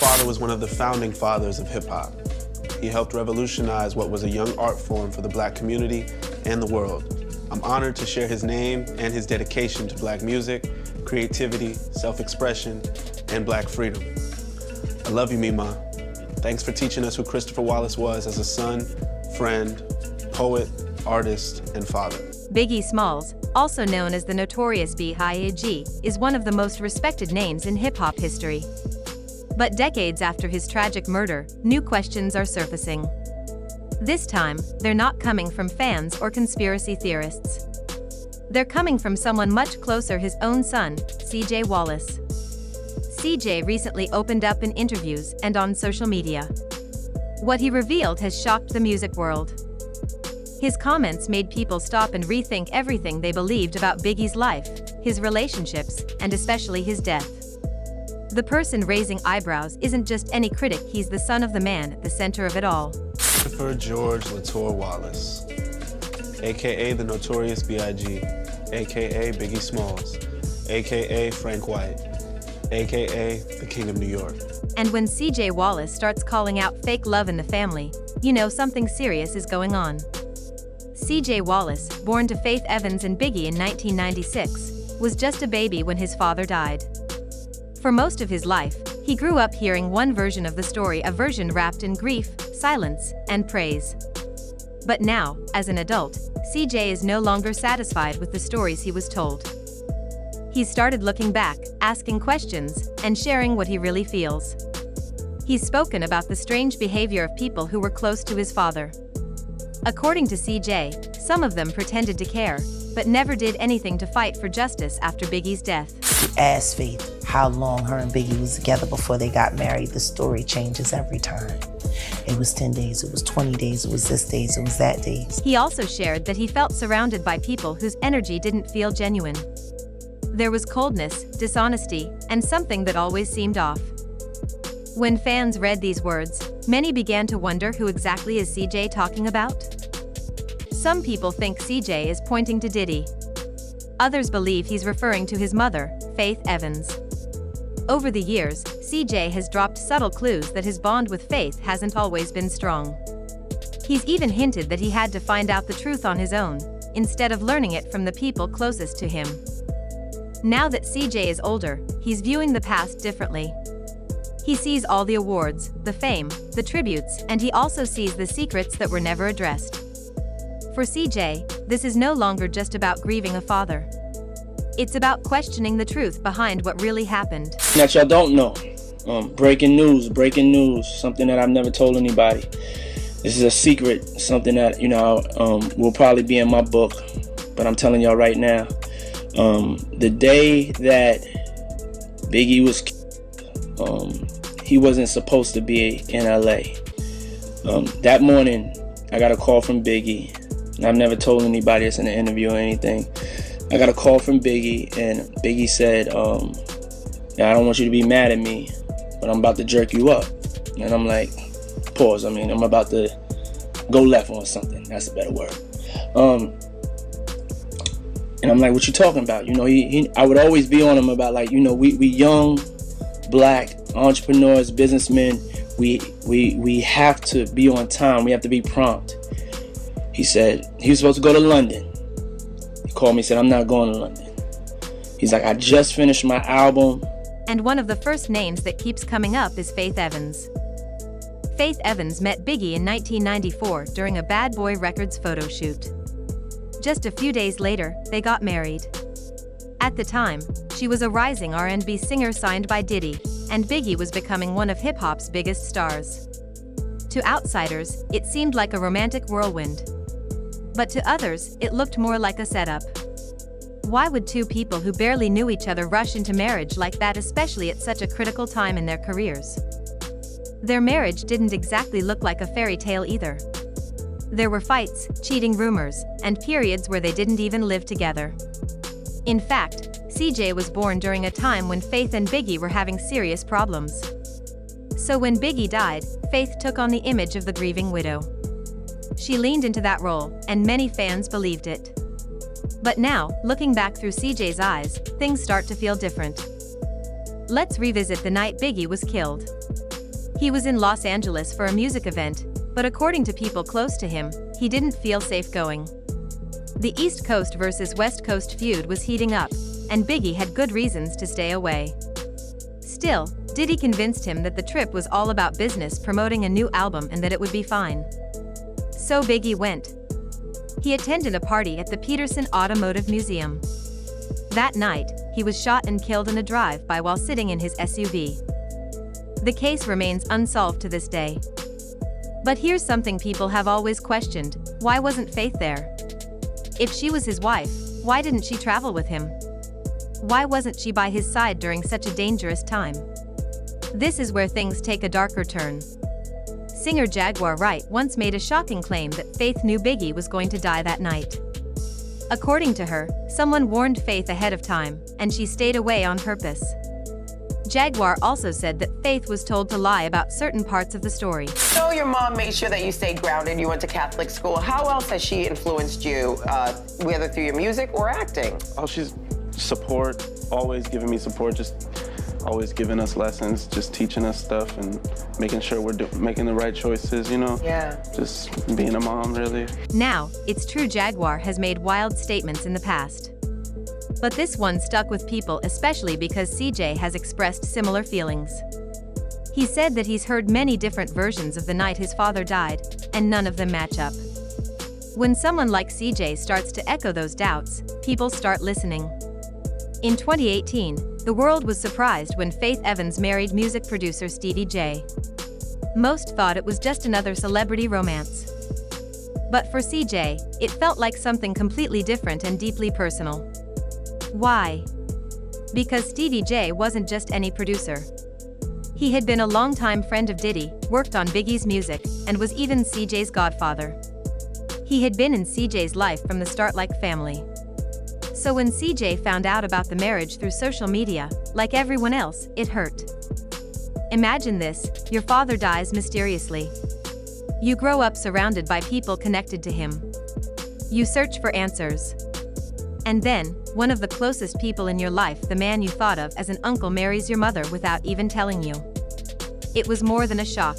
Father was one of the founding fathers of hip-hop. He helped revolutionize what was a young art form for the Black community and the world. I'm honored to share his name and his dedication to Black music, creativity, self-expression, and Black freedom. I love you, Mima. Thanks for teaching us who Christopher Wallace was as a son, friend, poet, artist, and father. Biggie Smalls, also known as the notorious B.I.G., is one of the most respected names in hip-hop history. But decades after his tragic murder, new questions are surfacing. This time, they're not coming from fans or conspiracy theorists. They're coming from someone much closer, his own son, CJ Wallace. CJ recently opened up in interviews and on social media. What he revealed has shocked the music world. His comments made people stop and rethink everything they believed about Biggie's life, his relationships, and especially his death. The person raising eyebrows isn't just any critic, he's the son of the man at the center of it all. Christopher George Latour Wallace, aka the Notorious B.I.G., aka Biggie Smalls, aka Frank White, aka the King of New York. And when CJ Wallace starts calling out fake love in the family, you know something serious is going on. CJ Wallace, born to Faith Evans and Biggie in 1996, was just a baby when his father died. For most of his life, he grew up hearing one version of the story, a version wrapped in grief, silence, and praise. But now, as an adult, CJ is no longer satisfied with the stories he was told. He started looking back, asking questions, and sharing what he really feels. He's spoken about the strange behavior of people who were close to his father. According to CJ, some of them pretended to care, but never did anything to fight for justice after Biggie's death. Asked Faith how long her and Biggie was together before they got married. The story changes every time. It was 10 days, it was 20 days, it was this days, it was that days. He also shared that he felt surrounded by people whose energy didn't feel genuine. There was coldness, dishonesty, and something that always seemed off. When fans read these words, many began to wonder who exactly is CJ talking about? Some people think CJ is pointing to Diddy. Others believe he's referring to his mother, Faith Evans. Over the years, CJ has dropped subtle clues that his bond with Faith hasn't always been strong. He's even hinted that he had to find out the truth on his own, instead of learning it from the people closest to him. Now that CJ is older, he's viewing the past differently. He sees all the awards, the fame, the tributes, and he also sees the secrets that were never addressed. For CJ, this is no longer just about grieving a father. It's about questioning the truth behind what really happened. That y'all don't know. Breaking news, something that I've never told anybody. This is a secret, something that, will probably be in my book, but I'm telling y'all right now. The day that Biggie was killed, he wasn't supposed to be in LA. That morning, I got a call from Biggie. And I've never told anybody this in an interview or anything. I got a call from Biggie, and Biggie said, I don't want you to be mad at me, but I'm about to jerk you up. And I'm like, pause, I'm about to go left on something. That's a better word. And I'm like, what you talking about? I would always be on him about we young, Black entrepreneurs, businessmen, we have to be on time. We have to be prompt. He said he was supposed to go to London. He called me and said, I'm not going to London. He's like, I just finished my album. And one of the first names that keeps coming up is Faith Evans. Faith Evans met Biggie in 1994 during a Bad Boy Records photo shoot. Just a few days later, they got married. At the time, she was a rising R&B singer signed by Diddy, and Biggie was becoming one of hip-hop's biggest stars. To outsiders, it seemed like a romantic whirlwind. But to others, it looked more like a setup. Why would two people who barely knew each other rush into marriage like that, especially at such a critical time in their careers? Their marriage didn't exactly look like a fairy tale either. There were fights, cheating rumors, and periods where they didn't even live together. In fact, CJ was born during a time when Faith and Biggie were having serious problems. So when Biggie died, Faith took on the image of the grieving widow. She leaned into that role, and many fans believed it. But now, looking back through CJ's eyes, things start to feel different. Let's revisit the night Biggie was killed. He was in Los Angeles for a music event, but according to people close to him, he didn't feel safe going. The East Coast versus West Coast feud was heating up, and Biggie had good reasons to stay away. Still, Diddy convinced him that the trip was all about business promoting a new album and that it would be fine. So Biggie went. He attended a party at the Peterson Automotive Museum. That night, he was shot and killed in a drive-by while sitting in his SUV. The case remains unsolved to this day. But here's something people have always questioned: why wasn't Faith there? If she was his wife, why didn't she travel with him? Why wasn't she by his side during such a dangerous time? This is where things take a darker turn. Singer Jaguar Wright once made a shocking claim that Faith knew Biggie was going to die that night. According to her, someone warned Faith ahead of time, and she stayed away on purpose. Jaguar also said that Faith was told to lie about certain parts of the story. So your mom made sure that you stayed grounded, you went to Catholic school. How else has she influenced you, whether through your music or acting? Oh, she's support, always giving me support, just always giving us lessons, just teaching us stuff and making sure we're making the right choices, you know? Yeah. Just being a mom, really. Now, it's true Jaguar has made wild statements in the past. But this one stuck with people, especially because CJ has expressed similar feelings. He said that he's heard many different versions of the night his father died, and none of them match up. When someone like CJ starts to echo those doubts, people start listening. In 2018, the world was surprised when Faith Evans married music producer Stevie J. Most thought it was just another celebrity romance. But for CJ, it felt like something completely different and deeply personal. Why? Because Stevie J wasn't just any producer. He had been a longtime friend of Diddy, worked on Biggie's music, and was even CJ's godfather. He had been in CJ's life from the start like family. So when CJ found out about the marriage through social media, like everyone else, it hurt. Imagine this: your father dies mysteriously. You grow up surrounded by people connected to him. You search for answers. And then, one of the closest people in your life, the man you thought of as an uncle, marries your mother without even telling you. It was more than a shock.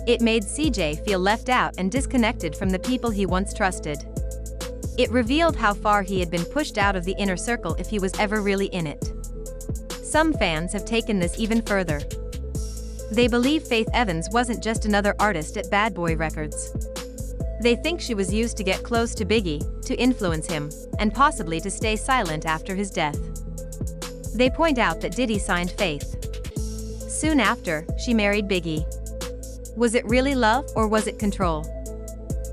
It made CJ feel left out and disconnected from the people he once trusted. It revealed how far he had been pushed out of the inner circle if he was ever really in it. Some fans have taken this even further. They believe Faith Evans wasn't just another artist at Bad Boy Records. They think she was used to get close to Biggie, to influence him, and possibly to stay silent after his death. They point out that Diddy signed Faith. Soon after, she married Biggie. Was it really love or was it control?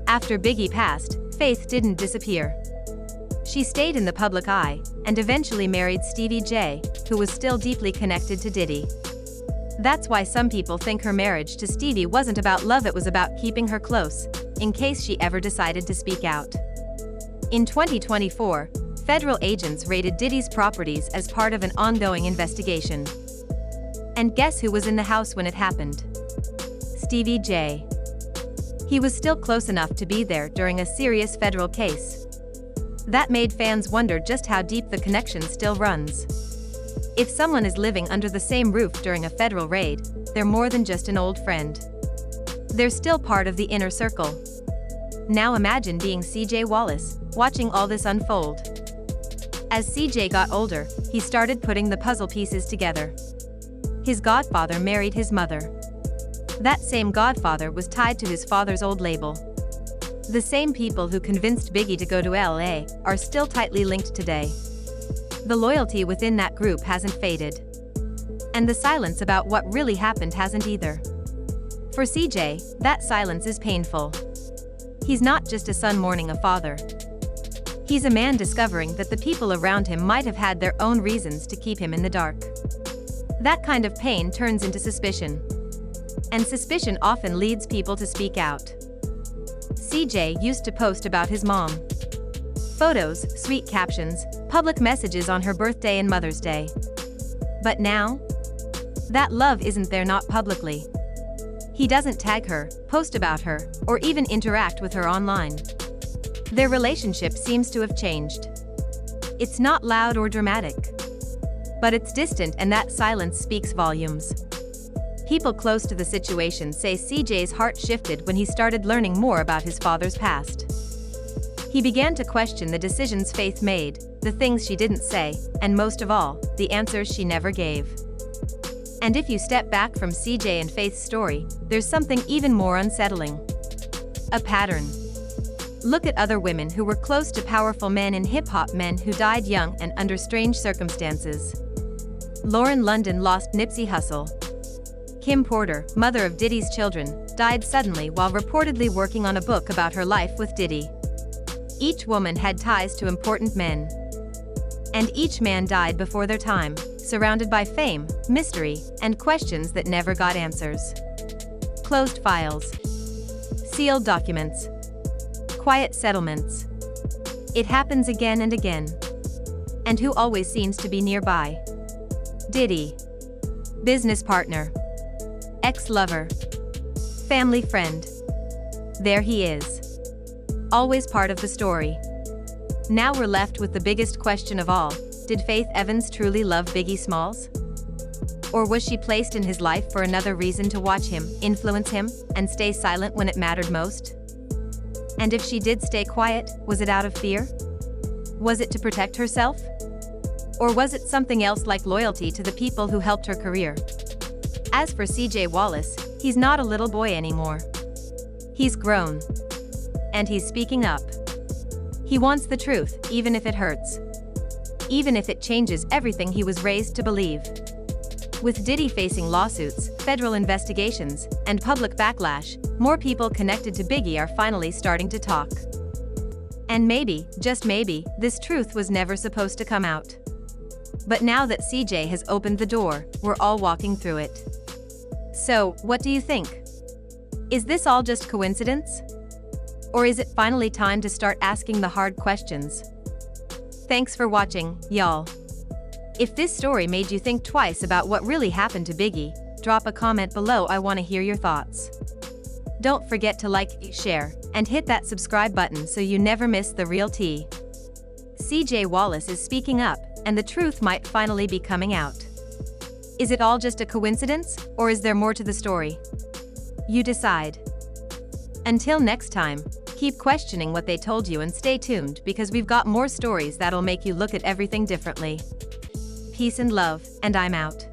After Biggie passed, Faith didn't disappear. She stayed in the public eye, and eventually married Stevie J, who was still deeply connected to Diddy. That's why some people think her marriage to Stevie wasn't about love, it was about keeping her close, in case she ever decided to speak out. In 2024, federal agents raided Diddy's properties as part of an ongoing investigation. And guess who was in the house when it happened? Stevie J. He was still close enough to be there during a serious federal case. That made fans wonder just how deep the connection still runs. If someone is living under the same roof during a federal raid, they're more than just an old friend. They're still part of the inner circle. Now imagine being CJ Wallace, watching all this unfold. As CJ got older, he started putting the puzzle pieces together. His godfather married his mother. That same godfather was tied to his father's old label. The same people who convinced Biggie to go to LA are still tightly linked today. The loyalty within that group hasn't faded. And the silence about what really happened hasn't either. For CJ, that silence is painful. He's not just a son mourning a father. He's a man discovering that the people around him might have had their own reasons to keep him in the dark. That kind of pain turns into suspicion. And suspicion often leads people to speak out. CJ used to post about his mom. Photos, sweet captions, public messages on her birthday and Mother's Day. But now? That love isn't there, not publicly. He doesn't tag her, post about her, or even interact with her online. Their relationship seems to have changed. It's not loud or dramatic. But it's distant, and that silence speaks volumes. People close to the situation say CJ's heart shifted when he started learning more about his father's past. He began to question the decisions Faith made, the things she didn't say, and most of all, the answers she never gave. And if you step back from CJ and Faith's story, there's something even more unsettling. A pattern. Look at other women who were close to powerful men in hip-hop, men who died young and under strange circumstances. Lauren London lost Nipsey Hussle. Kim Porter, mother of Diddy's children, died suddenly while reportedly working on a book about her life with Diddy. Each woman had ties to important men. And each man died before their time, surrounded by fame, mystery, and questions that never got answers. Closed files. Sealed documents. Quiet settlements. It happens again and again. And who always seems to be nearby? Diddy. Business partner. Ex-lover. Family friend. There he is. Always part of the story. Now we're left with the biggest question of all. Did Faith Evans truly love Biggie Smalls? Or was she placed in his life for another reason, to watch him, influence him, and stay silent when it mattered most? And if she did stay quiet, was it out of fear? Was it to protect herself? Or was it something else, like loyalty to the people who helped her career? As for CJ Wallace, he's not a little boy anymore. He's grown. And he's speaking up. He wants the truth, even if it hurts. Even if it changes everything he was raised to believe. With Diddy facing lawsuits, federal investigations, and public backlash, more people connected to Biggie are finally starting to talk. And maybe, just maybe, this truth was never supposed to come out. But now that CJ has opened the door, we're all walking through it. So, what do you think? Is this all just coincidence? Or is it finally time to start asking the hard questions? Thanks for watching, y'all. If this story made you think twice about what really happened to Biggie, drop a comment below. I want to hear your thoughts. Don't forget to like, share, and hit that subscribe button so you never miss the real tea. CJ Wallace is speaking up, and the truth might finally be coming out. Is it all just a coincidence, or is there more to the story? You decide. Until next time, keep questioning what they told you and stay tuned, because we've got more stories that'll make you look at everything differently. Peace and love, and I'm out.